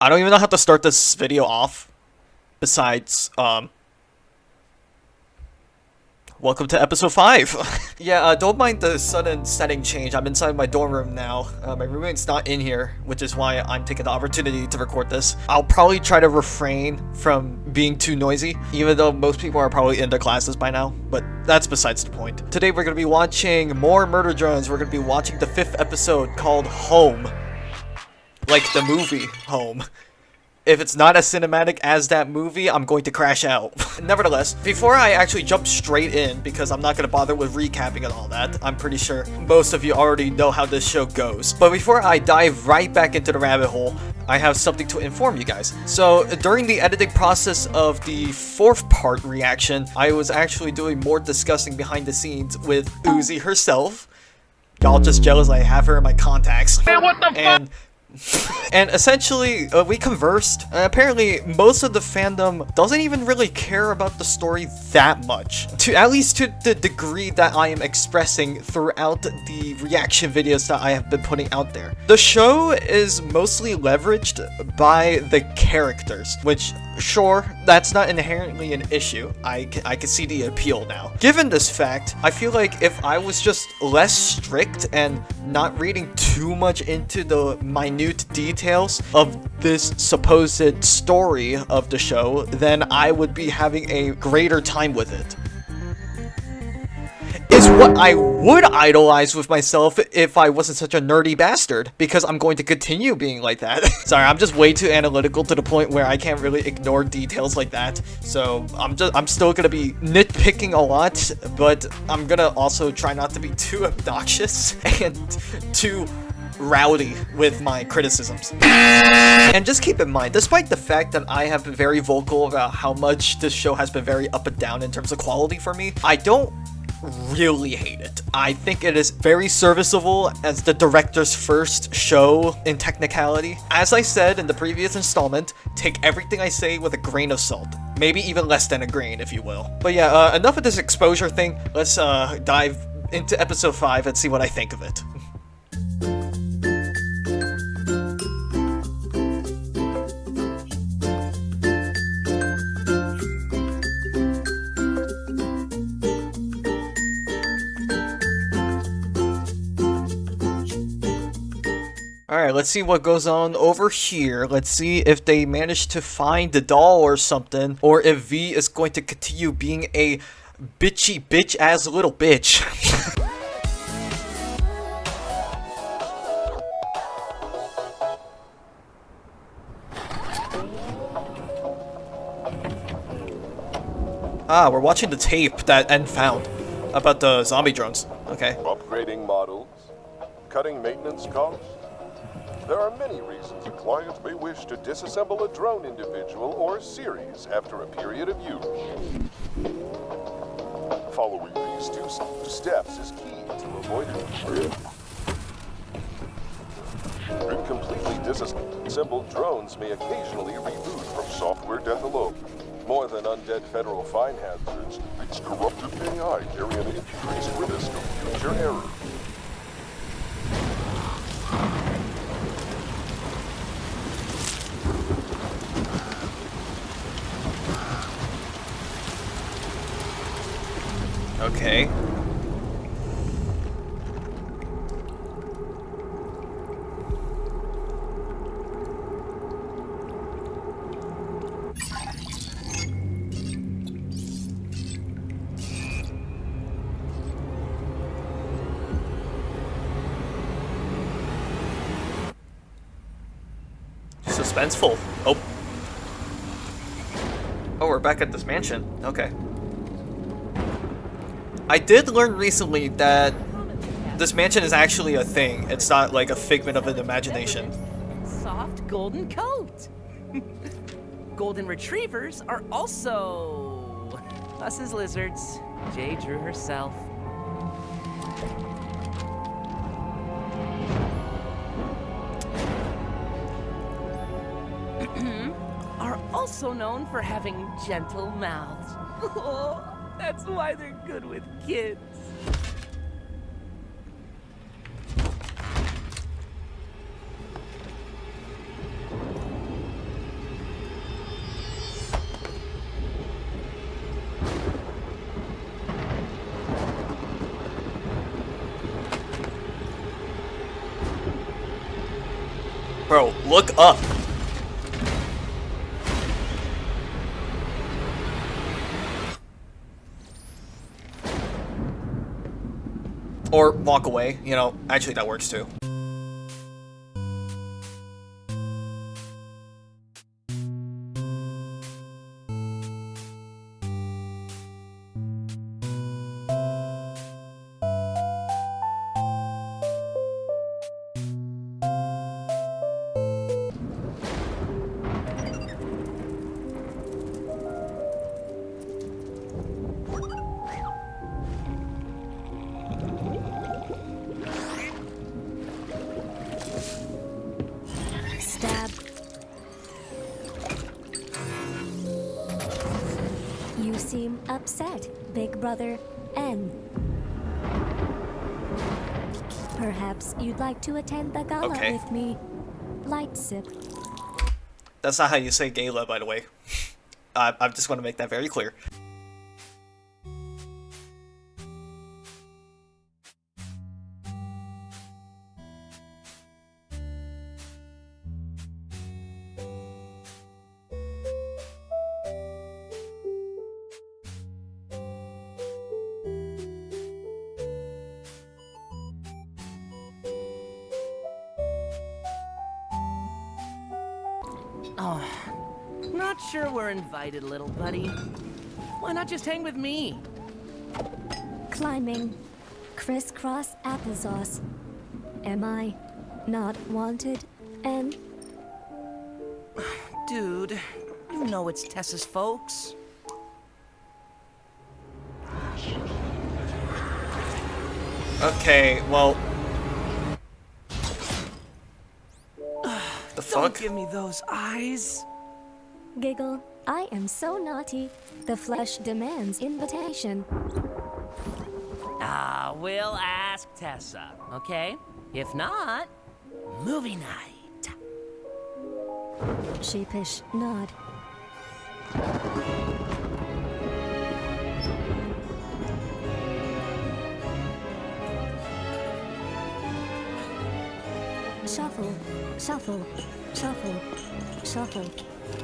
I don't even know how to start this video off. Besides, welcome to episode 5. Yeah, don't mind the sudden setting change. I'm inside my dorm room now. My roommate's not in here, which is why I'm taking the opportunity to record this. I'll probably try to refrain from being too noisy, even though most people are probably in their classes by now, but that's besides the point. Today we're going to be watching more murder drones. We're going to be watching the 5th episode called Home. Like the movie Home. If it's not as cinematic as that movie, I'm going to crash out. Nevertheless, before I actually jump straight in, because I'm not going to bother with recapping and all that, I'm pretty sure most of you already know how this show goes. But before I dive right back into the rabbit hole, I have something to inform you guys. So, during the editing process of the 4th part reaction, I was actually doing more discussing behind the scenes with Uzi herself. Y'all just jealous I have her in my contacts. Man, what the fuck? And essentially, we conversed. Apparently, most of the fandom doesn't even really care about the story that much. At least to the degree that I am expressing throughout the reaction videos that I have been putting out there. The show is mostly leveraged by the characters, which, sure, that's not inherently an issue. I can see the appeal now. Given this fact, I feel like if I was just less strict and not reading too much into the minute details of this supposed story of the show, then I would be having a greater time with it. Is what I would idolize with myself if I wasn't such a nerdy bastard, because I'm going to continue being like that. Sorry, I'm just way too analytical to the point where I can't really ignore details like that. So I'm still gonna be nitpicking a lot, but I'm gonna also try not to be too obnoxious and too rowdy with my criticisms. And just keep in mind, despite the fact that I have been very vocal about how much this show has been very up and down in terms of quality for me, I don't really hate it. I think it is very serviceable as the director's first show in technicality. As I said in the previous installment, take everything I say with a grain of salt. Maybe even less than a grain, if you will. But yeah, enough of this exposure thing. Let's dive into episode 5 and see what I think of it. Alright, let's see what goes on over here. Let's see if they manage to find the doll or something, or if V is going to continue being a bitchy bitch-ass little bitch. Ah, we're watching the tape that N found about the zombie drones. Okay. Upgrading models, cutting maintenance costs. There are many reasons a client may wish to disassemble a drone individual or series after a period of use. Following these two steps is key to avoiding completely disassembled drones may occasionally reboot from software death alone. More than undead federal fine hazards, its corrupted AI carry an increased risk of future errors. Okay. Suspenseful. Oh. Oh, we're back at this mansion. Okay. I did learn recently that this mansion is actually a thing. It's not like a figment of an imagination. Soft golden coat. Golden retrievers are also us as lizards. Jay drew herself. Are also known for having gentle mouths. That's why they're good with kids. Look up. Or walk away, you know, actually that works too. Stab. You seem upset, Big Brother N. Perhaps you'd like to attend the gala with me. Light sip. That's not how you say gala, by the way. I just want to make that very clear. Oh, not sure we're invited, little buddy. Why not just hang with me? Climbing. Crisscross applesauce. Am I not wanted, N? Dude, you know it's Tessa's folks. Okay, well... The Don't fuck? give me those eyes. Giggle. I am so naughty. The flesh demands invitation. We'll ask Tessa, okay? If not, movie night. Sheepish nod. Shuffle, shuffle, shuffle, shuffle.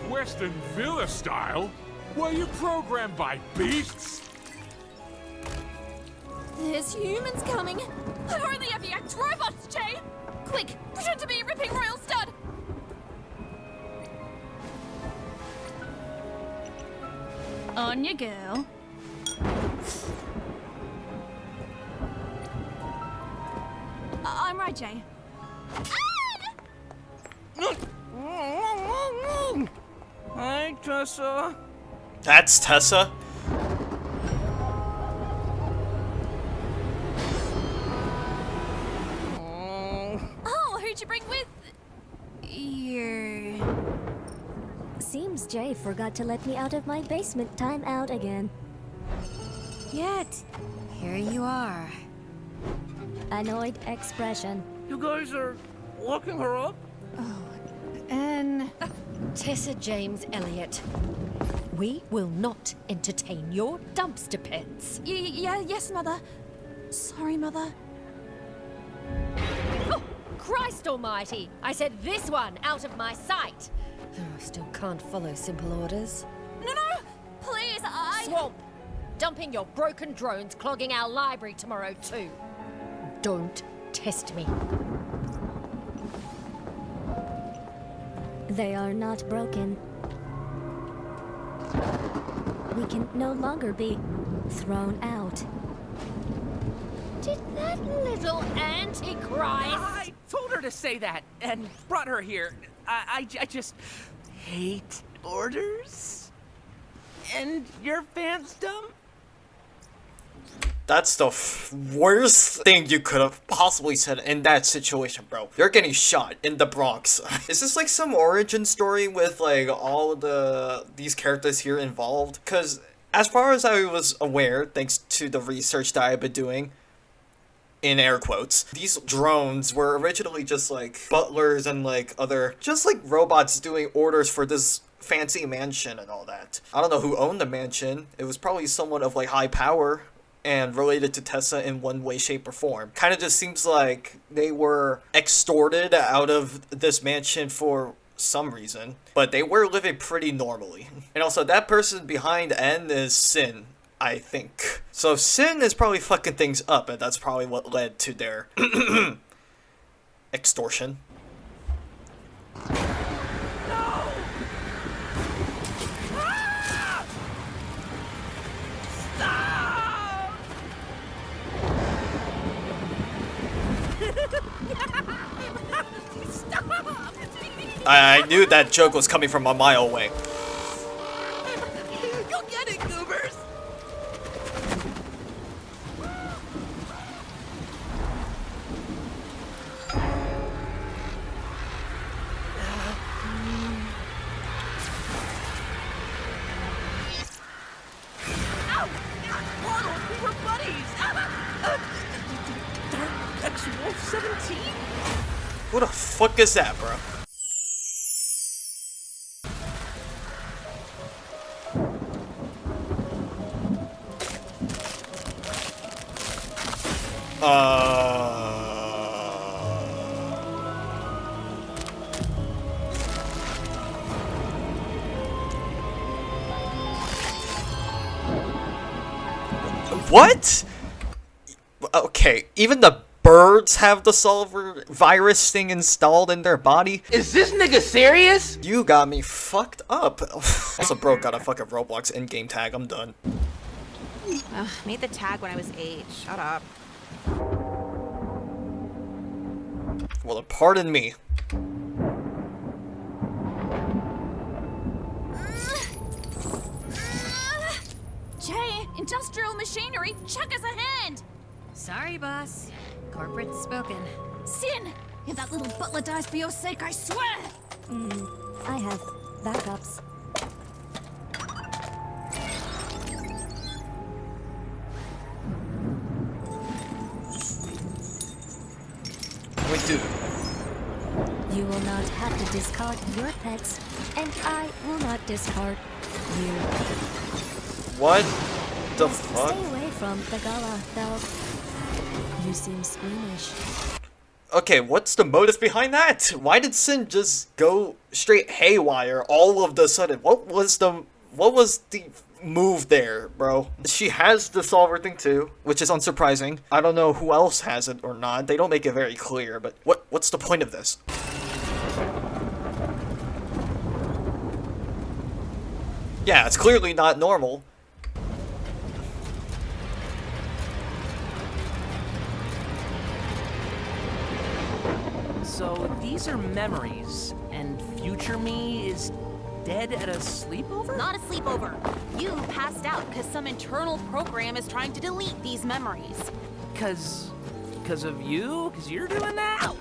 Western Villa style? Were you programmed by beasts? There's humans coming. I've only ever yacked robots, Jay. Quick, pretend to be a ripping royal stud. On you go. I'm right, Jay. Hi, Tessa. That's Tessa? Oh, who'd you bring with you? Seems Jay forgot to let me out of my basement timeout again. Yet, here you are. Annoyed expression. You guys are locking her up? And Tessa James Elliott. We will not entertain your dumpster pits. yes, Mother. Sorry, Mother. Oh, Christ almighty! I said this one out of my sight! Oh, still can't follow simple orders. No, please, Swamp! Dumping your broken drones clogging our library tomorrow too. Don't test me. They are not broken. We can no longer be thrown out. Did that little antichrist... I told her to say that and brought her here. I just hate orders. And your fansdom? That's the worst thing you could have possibly said in that situation, bro. You're getting shot in the Bronx. Is this like some origin story with like all of these characters here involved? Because as far as I was aware, thanks to the research that I've been doing, in air quotes, these drones were originally just like butlers and like other, just like robots doing orders for this fancy mansion and all that. I don't know who owned the mansion. It was probably someone of like high power. and related to Tessa in one way, shape, or form. Kind of just seems like they were extorted out of this mansion for some reason, but they were living pretty normally. And also, that person behind N is Sin, I think. So Sin is probably fucking things up, and that's probably what led to their extortion. I knew that joke was coming from a mile away. Go get it, goobers! Ow! Portal, we were buddies! Dark X-Wolf 17? Who the fuck is that, bro? What? Okay, even the birds have the solver virus thing installed in their body? Is this nigga serious? You got me fucked up. Also, bro got a fucking Roblox in-game tag. I'm done. Ugh, made the tag when I was 8. Shut up. Well, pardon me. Jay, industrial machinery, check us a hand! Sorry, boss. Corporate's spoken. Sin! If that little butler dies for your sake, I swear! I have backups. Wait, dude. You will not have to discard your pets, and I will not discard you. What the Just fuck? stay away from the gala, though. You seem squeamish. Okay, what's the motive behind that? Why did Sin just go straight haywire all of the sudden? What was the move there, bro? She has the solver thing too, which is unsurprising. I don't know who else has it or not. They don't make it very clear, but what's the point of this? Yeah, it's clearly not normal. So these are memories, and future me is dead at a sleepover? Not a sleepover. You passed out because some internal program is trying to delete these memories. Cause of you? Cause you're doing that?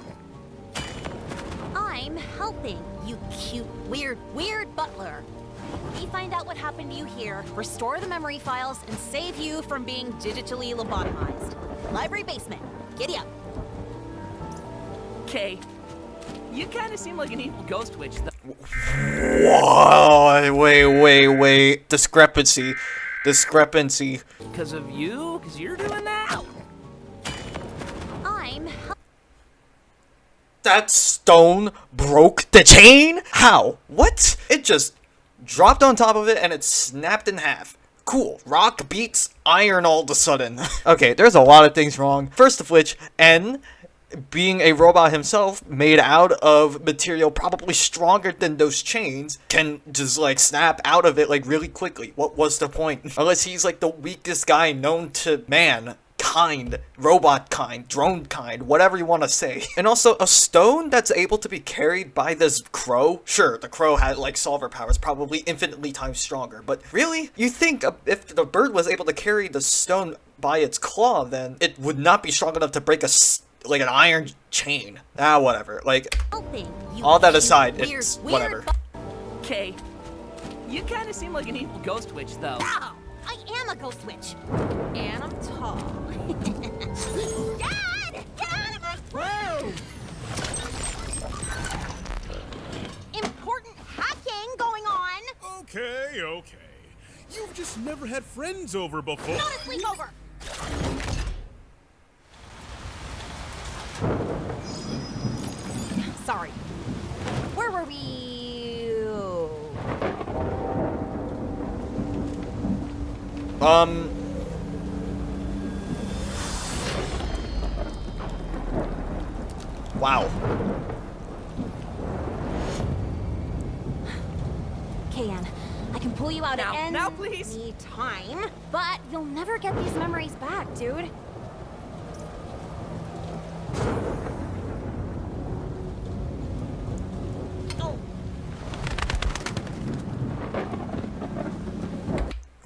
I'm helping, you cute, weird butler. We find out what happened to you here, restore the memory files, and save you from being digitally lobotomized. Library basement. Giddy up. Okay. You kinda seem like an evil ghost witch, though. Whoa, wait. Discrepancy. Cause of you? Cause you're doing that? I'm That stone broke the chain? How? What? It just dropped on top of it and it snapped in half. Cool. Rock beats iron all of a sudden. Okay, there's a lot of things wrong. First of which, N, being a robot himself, made out of material probably stronger than those chains, can just like snap out of it like really quickly. What was the point? Unless he's like the weakest guy known to mankind, robot kind, drone kind, whatever you want to say. And also, a stone that's able to be carried by this crow? Sure, the crow had like solver powers, probably infinitely times stronger, but really? You think if the bird was able to carry the stone by its claw, then it would not be strong enough to break like an iron chain. Ah, whatever. Like, helping. You all that cute, aside, weird it's whatever. Okay. You kinda seem like an evil ghost witch, though. Ow! I am a ghost witch. And I'm tall. Dad! Get out of my room! Important hacking going on. Okay. You've just never had friends over before. Not a sleepover. Wow. Kayan, I can pull you out at any Now, please. time, but you'll never get these memories back, dude.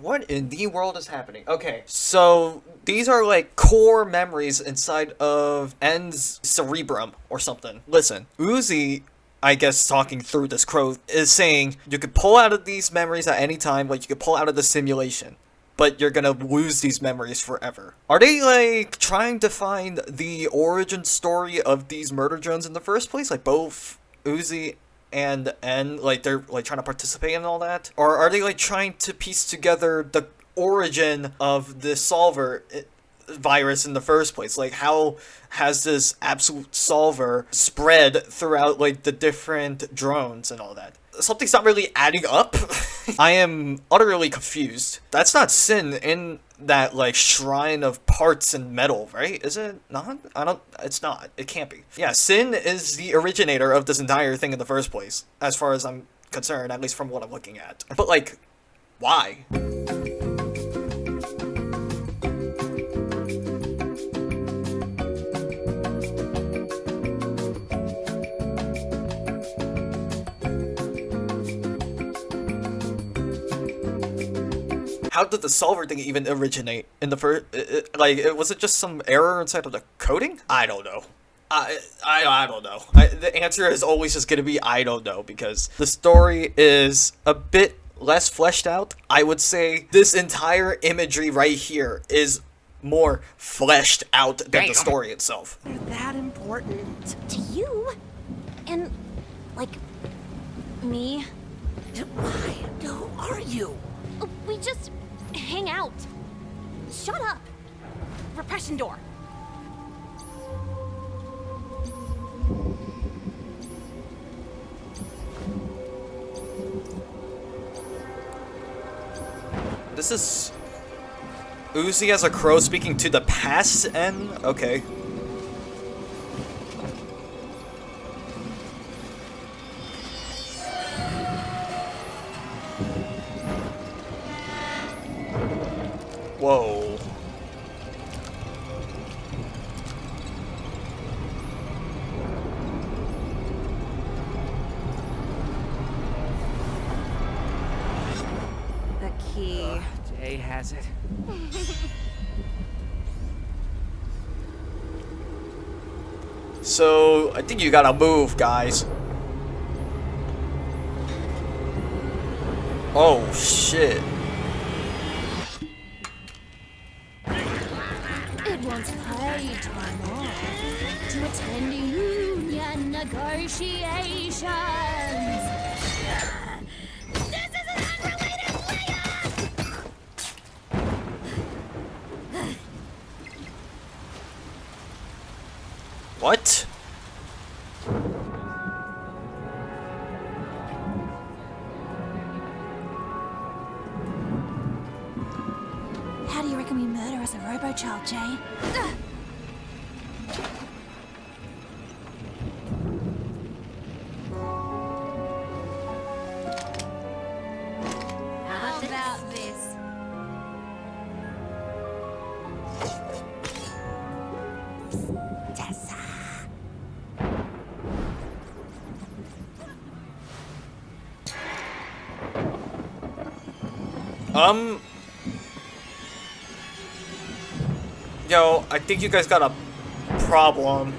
What in the world is happening? Okay, so these are like core memories inside of N's cerebrum or something. Listen, Uzi, I guess talking through this crow, is saying you could pull out of these memories at any time, like you could pull out of the simulation, but you're gonna lose these memories forever. Are they like trying to find the origin story of these murder drones in the first place? Like both Uzi and N, like they're like trying to participate in all that? Or are they like trying to piece together the origin of the solver virus in the first place? Like how has this absolute solver spread throughout like the different drones and all that? Something's not really adding up. I am utterly confused. That's not Sin in that like shrine of parts and metal, right? Is it not? It's not. It can't be. Yeah, Sin is the originator of this entire thing in the first place, as far as I'm concerned, at least from what I'm looking at. But like, why? How did the solver thing even originate in the first? Like, was it just some error inside of the coding? I don't know. I don't know. The answer is always just gonna be I don't know, because the story is a bit less fleshed out. I would say this entire imagery right here is more fleshed out than the story itself. They're that important. To you? And, like, me? Why? Who are you? We just hang out. Shut up. Repression door. This is Uzi as a crow speaking to the past N? Okay. Whoa. The key. Jay has it. So, I think you gotta move, guys. Oh, shit. It wants pay time off to attend union negotiations. This is an unrelated layoff! What? How do you reckon we murder as a robo-child, Jay? How about this? Tessa. Yo, I think you guys got a problem.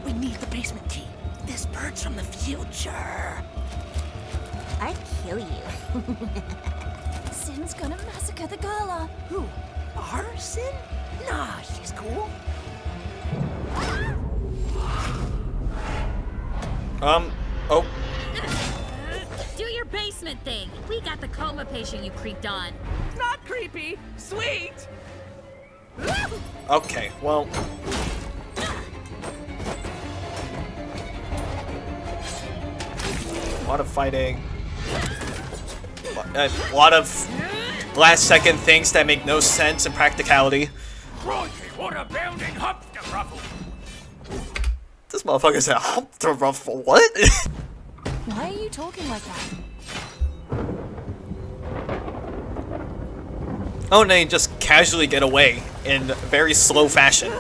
We need the basement key. This bird's from the future. I'd kill you. Sin's gonna massacre the gala. Who? Arson? Nah, she's cool. Oh. Do your basement thing. We got the coma patient you creeped on. Not creepy. Sweet. Okay, well. A lot of fighting. A lot of last-second things that make no sense in practicality. Crikey, what a bounding hump to ruffle! This motherfucker said hump to ruffle. What? Why are you talking like that? Oh, and they just casually get away in very slow fashion.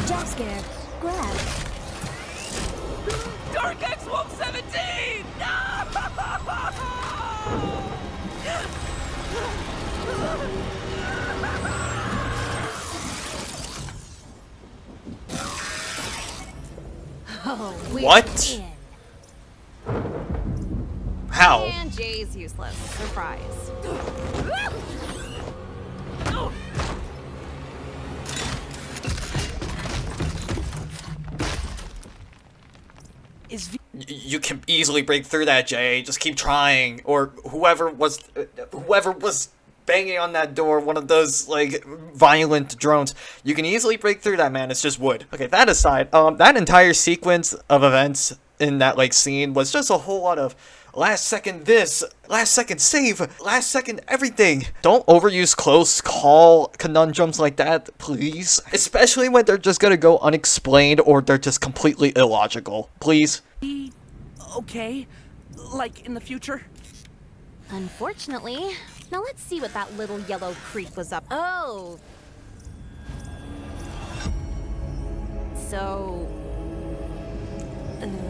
Jump scare. Grab. Dark X Wolf 17! Oh, we're What? in. How? And Jay's useless. Surprise. You can easily break through that, Jay. Just keep trying. Or whoever was banging on that door, one of those, like, violent drones. You can easily break through that, man. It's just wood. Okay, that aside, that entire sequence of events in that, like, scene was just a whole lot of last second this, last second save, last second everything. Don't overuse close call conundrums like that, please. Especially when they're just gonna go unexplained or they're just completely illogical. Please. Okay, like in the future? Unfortunately. Now let's see what that little yellow creep was up. Oh. So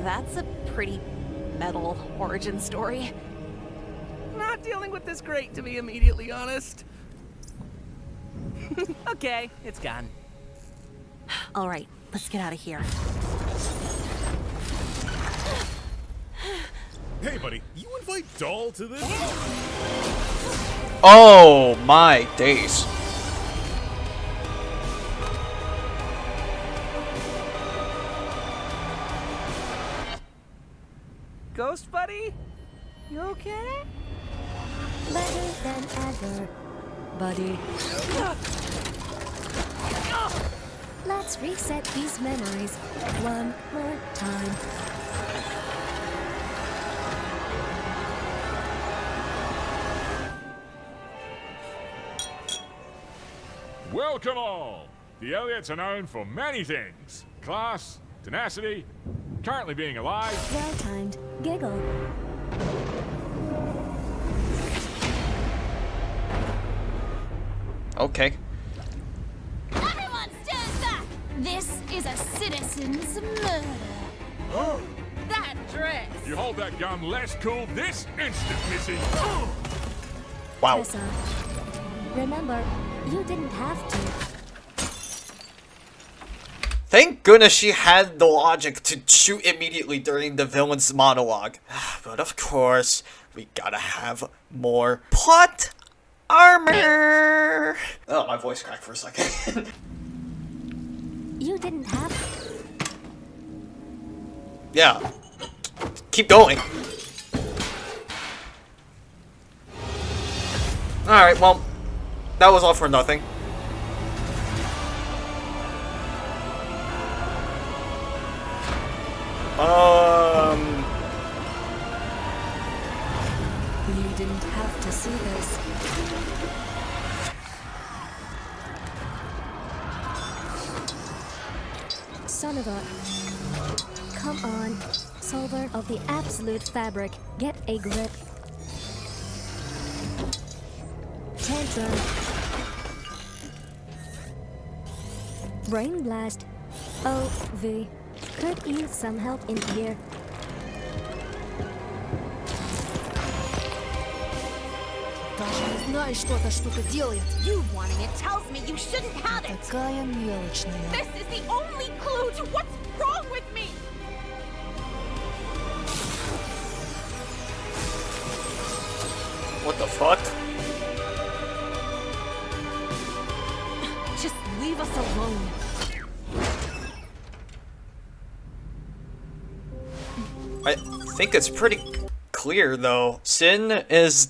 that's a pretty metal origin story. Not dealing with this great, to be immediately honest. Okay, it's gone. All right, let's get out of here. Hey, buddy, you invite Doll to this? Oh my days. Ghost buddy? You okay? Better than ever, buddy. Let's reset these memories one more time. Welcome all! The Elliots are known for many things. Class, tenacity, currently being alive. Well-timed giggle. Okay. Everyone stand back! This is a citizen's murder. That dress! You hold that gun less cool this instant, Missy. Wow. Tessa, remember, you didn't have to. Thank goodness she had the logic to shoot immediately during the villain's monologue. But of course, we gotta have more plot armor. Oh, my voice cracked for a second. You didn't have to. Yeah. Keep going. Alright, well, that was all for nothing. You didn't have to see this. Son of a... Come on, solver of the absolute fabric, get a grip. Tantrum. Brain blast. OV. Could use some help in here. Даже не знаешь, что эта штука делает. You wanting it tells me you shouldn't have it. Такая мелочная. This is the only clue to what's wrong with me! What the fuck? Just leave us alone. I think it's pretty clear though. Sin is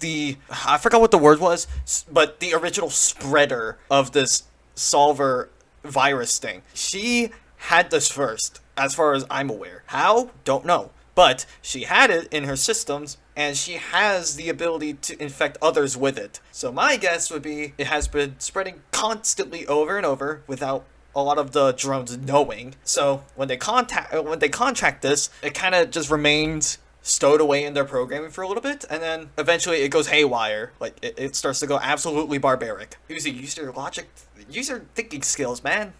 I forgot what the word was, but the original spreader of this solver virus thing. She had this first, as far as I'm aware. How? Don't know. But she had it in her systems, and she has the ability to infect others with it. So my guess would be it has been spreading constantly over and over without a lot of the drones knowing. So when they contract this, it kind of just remains stowed away in their programming for a little bit, and then eventually it goes haywire. Like it starts to go absolutely barbaric. Uzi, use your logic, use your thinking skills, man.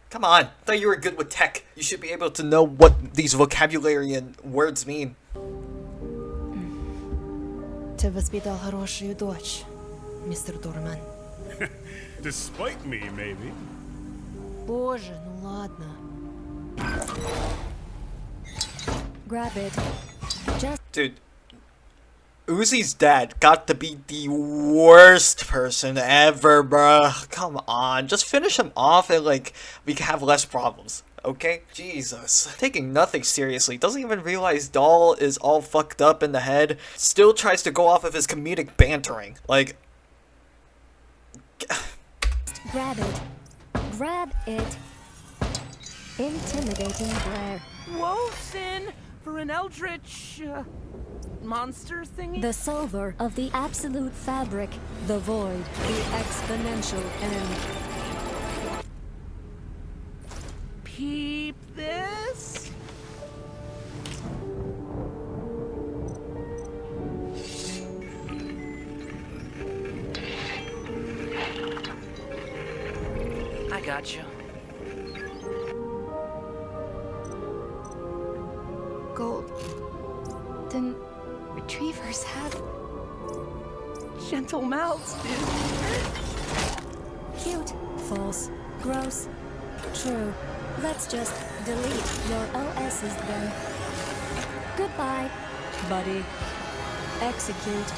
Come on, I thought you were good with tech. You should be able to know what these vocabulary and words mean. Ты воспитал хорошую дочь, мистер Дорман. Despite me, maybe. Боже, ну ладно. Grab it. Just Dude, Uzi's dad got to be the worst person ever, bruh. Come on, just finish him off and like we can have less problems. Okay? Jesus. Taking nothing seriously. Doesn't even realize Doll is all fucked up in the head. Still tries to go off of his comedic bantering. Like... grab it. Grab it. Intimidating glare. Whoa, Sin! For an eldritch... monster thingy? The solver of the absolute fabric, the void, the exponential end. Peep this? I got you. Golden retrievers have Gentle mouths, dude. Cute. False. Gross. True. Let's just delete your OSs then. Goodbye, buddy. Execute.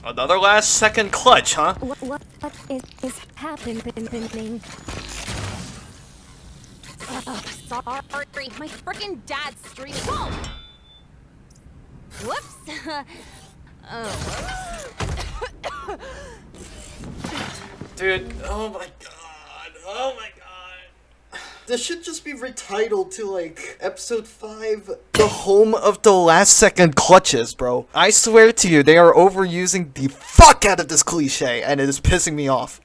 Another last second clutch, huh? What is happening? Sorry, my frickin' dad's streaming. Whoa! Whoops. Oh. Dude, oh my god. Oh my god. This should just be retitled to like episode 5, the home of the last second clutches, bro. I swear to you, they are overusing the fuck out of this cliche and it is pissing me off.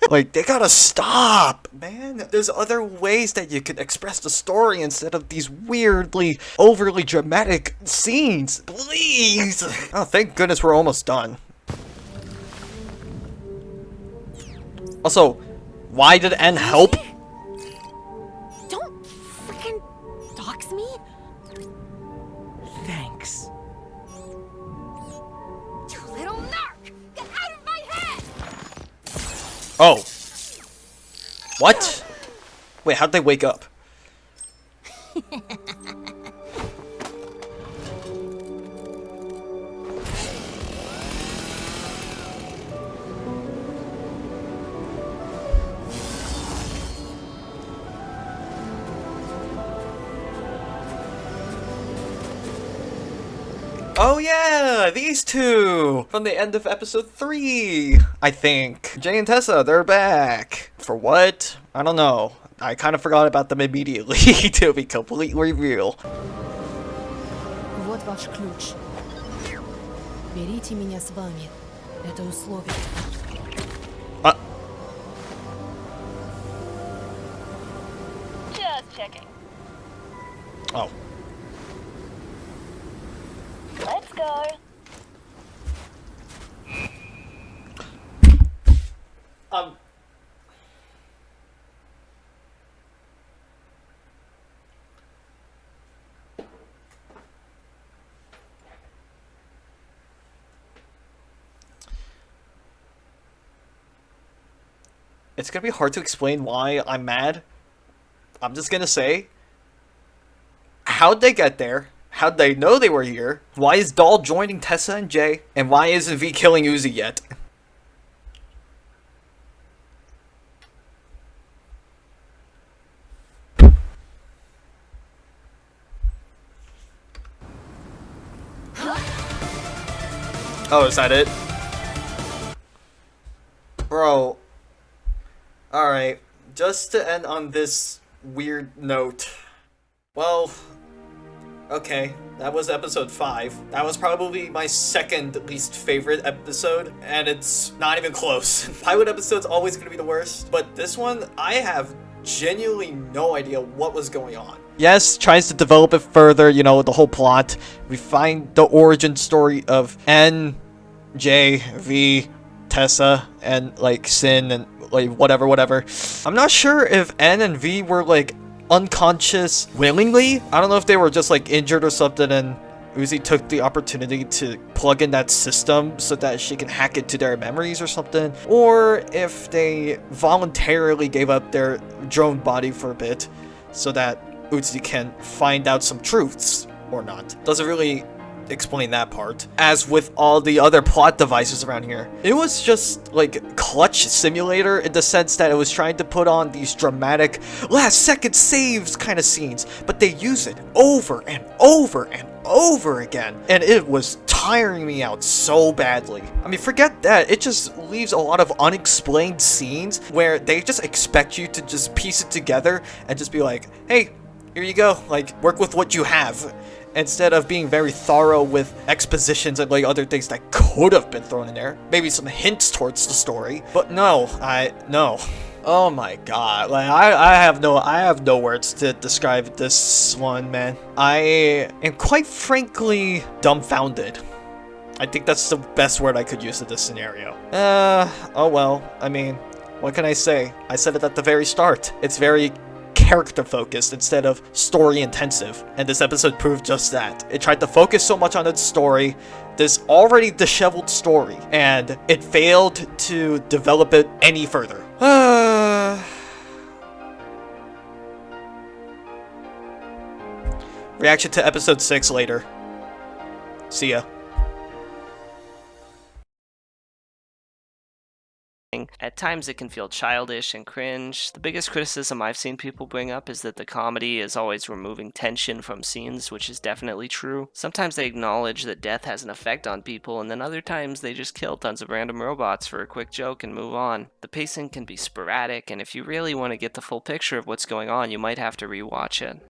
Like, they gotta stop, man. There's other ways that you could express the story instead of these weirdly, overly dramatic scenes. Please! Oh, thank goodness we're almost done. Also, why did N help? Don't frickin' dox me. Thanks. You little narc! Get out of my head! Oh. What? Wait, how'd they wake up? Oh yeah, these two! From the end of episode 3, I think. Jay and Tessa, they're back. For what? I don't know. I kind of forgot about them immediately, to be completely real. Вот ваш ключ. Берите меня с вами. Это условие. Just checking. Oh. Let's go. It's gonna be hard to explain why I'm mad. I'm just gonna say, how'd they get there? How'd they know they were here? Why is Doll joining Tessa and Jay? And why isn't V killing Uzi yet? Oh, is that it? Bro. Alright. Just to end on this weird note. Well, okay. That was episode 5. That was probably my second least favorite episode, and it's not even close. Pilot episode's always gonna be the worst, but this one, I have genuinely no idea what was going on. Yes, tries to develop it further, you know, the whole plot. We find the origin story of N, J, V, Tessa, and like Sin, and like whatever. I'm not sure if N and V were like unconscious willingly. I don't know if they were just like injured or something, and Uzi took the opportunity to plug in that system so that she can hack into their memories or something, or if they voluntarily gave up their drone body for a bit so that Uzi can find out some truths or not. Doesn't really explain that part. As with all the other plot devices around here, it was just like Clutch Simulator in the sense that it was trying to put on these dramatic last second saves kind of scenes, but they use it over and over and over again, and it was tiring me out so badly. I mean, forget that, it just leaves a lot of unexplained scenes where they just expect you to just piece it together and just be like, hey, here you go, like, work with what you have, instead of being very thorough with expositions and like other things that could have been thrown in there. Maybe some hints towards the story, but no. Oh my god, like I have no words to describe this one, man. I am quite frankly dumbfounded. I think that's the best word I could use in this scenario. Oh well, I mean, what can I say? I said it at the very start. It's very character focused instead of story intensive, and this episode proved just that. It tried to focus so much on its story, this already disheveled story, and it failed to develop it any further. Reaction to episode 6 later. See ya. At times it can feel childish and cringe. The biggest criticism I've seen people bring up is that the comedy is always removing tension from scenes, which is definitely true. Sometimes they acknowledge that death has an effect on people, and then other times they just kill tons of random robots for a quick joke and move on. The pacing can be sporadic, and if you really want to get the full picture of what's going on, you might have to rewatch it.